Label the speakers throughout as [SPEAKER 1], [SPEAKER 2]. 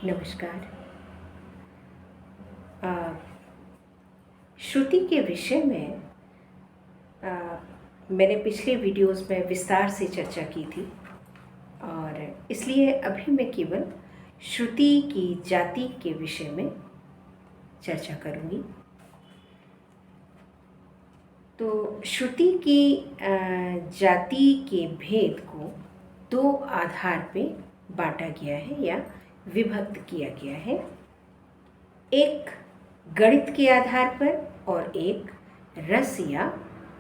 [SPEAKER 1] नमस्कार। अ, श्रुति के विषय में मैंने पिछले वीडियोस में विस्तार से चर्चा की थी और इसलिए अभी मैं केवल श्रुति की जाति के विषय में चर्चा करूँगी। तो श्रुति की जाति के भेद को दो आधार पे बांटा गया है या विभक्त किया गया है। एक गणित के आधार पर और एक रस या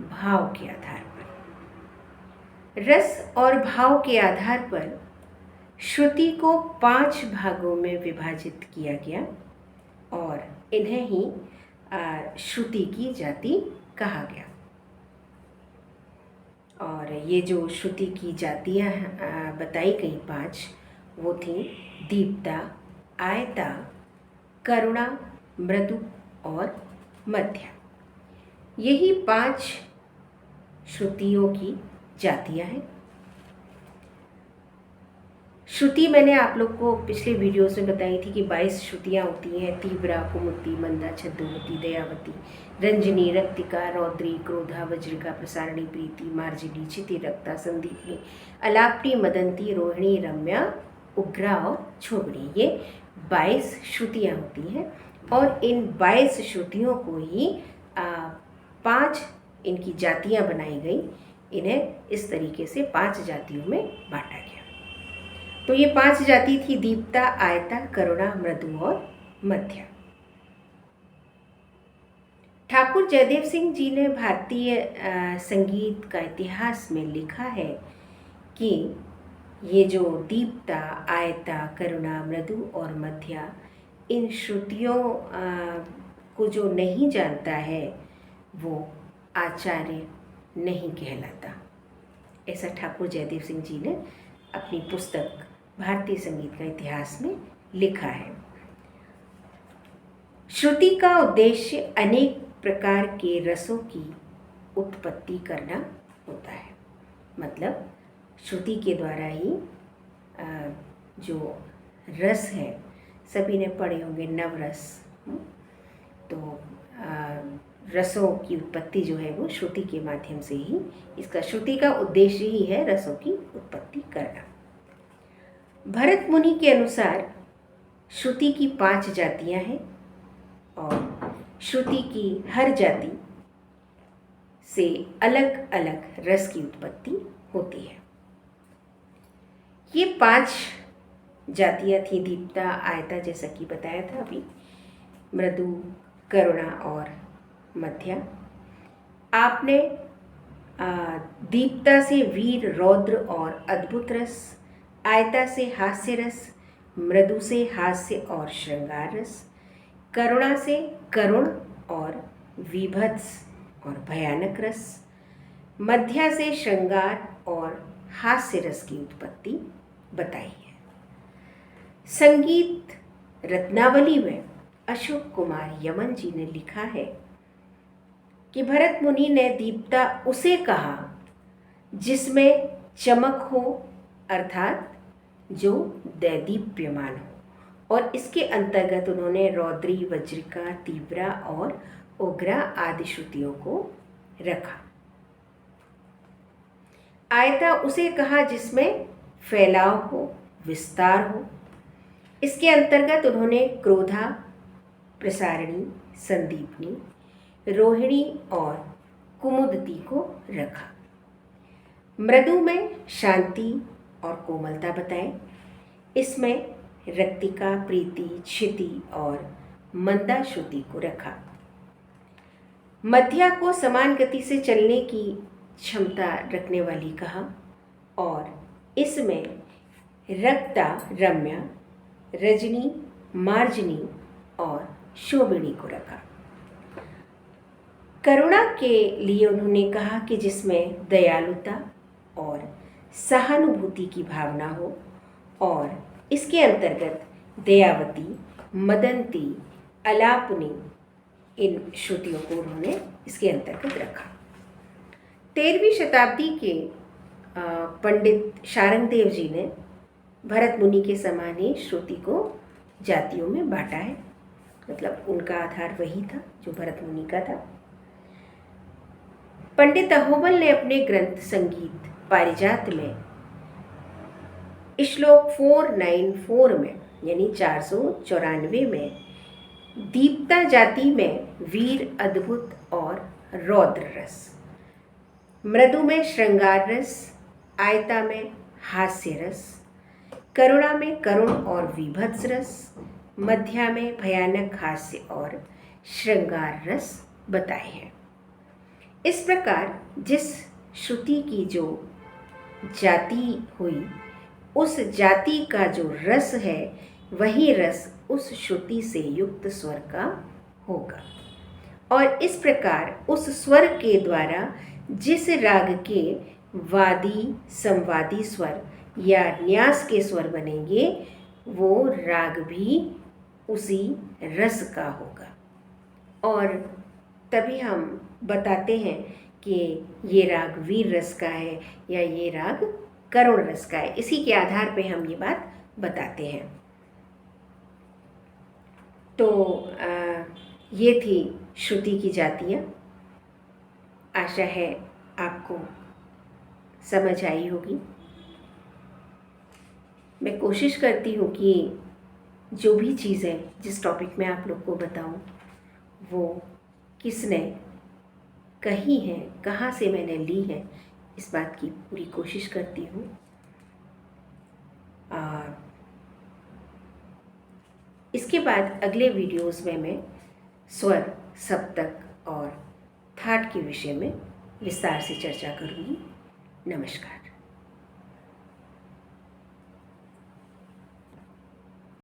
[SPEAKER 1] भाव के आधार पर। रस और भाव के आधार पर श्रुति को 5 भागों में विभाजित किया गया और इन्हें ही श्रुति की जाति कहा गया। और ये जो श्रुति की जातियाँ बताई गई 5 वो थी दीप्ता, आयता, करुणा, मृदु और मध्य। यही 5 श्रुतियों की जातियाँ हैं। श्रुति मैंने आप लोग को पिछले वीडियोस में बताई थी कि 22 श्रुतियाँ होती हैं। तीव्रा, कुमुद्दी, मंदा, छद्मवती, दयावती, रंजनी, रक्तिका, रौद्री, क्रोधा, वज्रिका, प्रसारणी, प्रीति, मार्जिनी, चिति, रक्ता, संदीपनी, अलापनी, मदंती, रोहिणी, रम्या, उग्रा और छोबड़ी। ये 22 श्रुतियाँ होती हैं और इन 22 श्रुतियों को ही 5 इनकी जातियाँ बनाई गई। इन्हें इस तरीके से 5 जातियों में बांटा गया। तो ये 5 जाति थी दीप्ता, आयता, करुणा, मृदु और मध्य। ठाकुर जयदेव सिंह जी ने भारतीय संगीत का इतिहास में लिखा है कि ये जो दीप्ता, आयता, करुणा, मृदु और मध्य, इन श्रुतियों को जो नहीं जानता है वो आचार्य नहीं कहलाता। ऐसा ठाकुर जयदेव सिंह जी ने अपनी पुस्तक भारतीय संगीत का इतिहास में लिखा है। श्रुति का उद्देश्य अनेक प्रकार के रसों की उत्पत्ति करना होता है। मतलब श्रुति के द्वारा ही जो रस है, सभी ने पढ़े होंगे नवरस। तो रसों की उत्पत्ति जो है वो श्रुति के माध्यम से ही, इसका श्रुति का उद्देश्य ही है रसों की उत्पत्ति करना। भरत मुनि के अनुसार श्रुति की 5 जातियां हैं और श्रुति की हर जाति से अलग अलग रस की उत्पत्ति होती है। ये 5 जातियां थी दीप्ता, आयता, जैसा कि बताया था अभी, मृदु, करुणा और मध्य। आपने दीप्ता से वीर, रौद्र और अद्भुत रस, आयता से हास्य रस, मृदु से हास्य और श्रृंगार रस, करुणा से करुण और विभत्स और भयानक रस, मध्य से श्रृंगार और हास्य रस की उत्पत्ति बताई है। संगीत रत्नावली में अशोक कुमार यमन जी ने लिखा है कि भरत मुनि ने दीप्ता उसे कहा जिसमें चमक हो, अर्थात जो दैदीप्यमान हो, और इसके अंतर्गत उन्होंने रौद्री, वज्रिका, तीव्रा और उग्रा आदि श्रुतियों को रखा। आयता उसे कहा जिसमें फैलाव हो, विस्तार हो, इसके अंतर्गत उन्होंने क्रोधा, प्रसारणी, संदीपनी, रोहिणी और कुमुदती को रखा। मृदु में शांति और कोमलता बताए, इसमें रक्तिका, प्रीति, क्षिति और मंदा श्रुति को रखा। मध्या को समान गति से चलने की क्षमता रखने वाली कहा और इसमें रक्ता, रम्या, रजनी, मार्जनी और शोभिनी को रखा। करुणा के लिए उन्होंने कहा कि जिसमें दयालुता और सहानुभूति की भावना हो और इसके अंतर्गत दयावती, मदंती, अलापनी, इन श्रुतियों को उन्होंने इसके अंतर्गत रखा। 13वीं शताब्दी के पंडित शारंगदेव जी ने भरत मुनि के समान ही श्रुति को जातियों में बांटा है, मतलब उनका आधार वही था जो भरत मुनि का था। पंडित अहोबल ने अपने ग्रंथ संगीत पारिजात में श्लोक 494 में यानी 494 में दीप्ता जाति में वीर अद्भुत और रौद्र रस, मृदु में श्रृंगार रस, आयता में हास्य रस, करुणा में करुण और विभत्स रस, मध्या में भयानक हास्य और श्रृंगार रस बताए हैं। इस प्रकार जिस श्रुति की जो जाति हुई, उस जाति का जो रस है वही रस उस श्रुति से युक्त स्वर का होगा। और इस प्रकार उस स्वर के द्वारा जिस राग के वादी संवादी स्वर या न्यास के स्वर बनेंगे वो राग भी उसी रस का होगा। और तभी हम बताते हैं कि ये राग वीर रस का है या ये राग करुण रस का है। इसी के आधार पे हम ये बात बताते हैं। तो ये थी श्रुति की जातियाँ। आशा है आपको समझ आई होगी। मैं कोशिश करती हूँ कि जो भी चीज़ें जिस टॉपिक में आप लोग को बताऊँ वो किसने कही है, कहाँ से मैंने ली है, इस बात की पूरी कोशिश करती हूँ। इसके बाद अगले वीडियोस में मैं स्वर, सप्तक और थाट के विषय में विस्तार से चर्चा करूँगी। नमस्कार।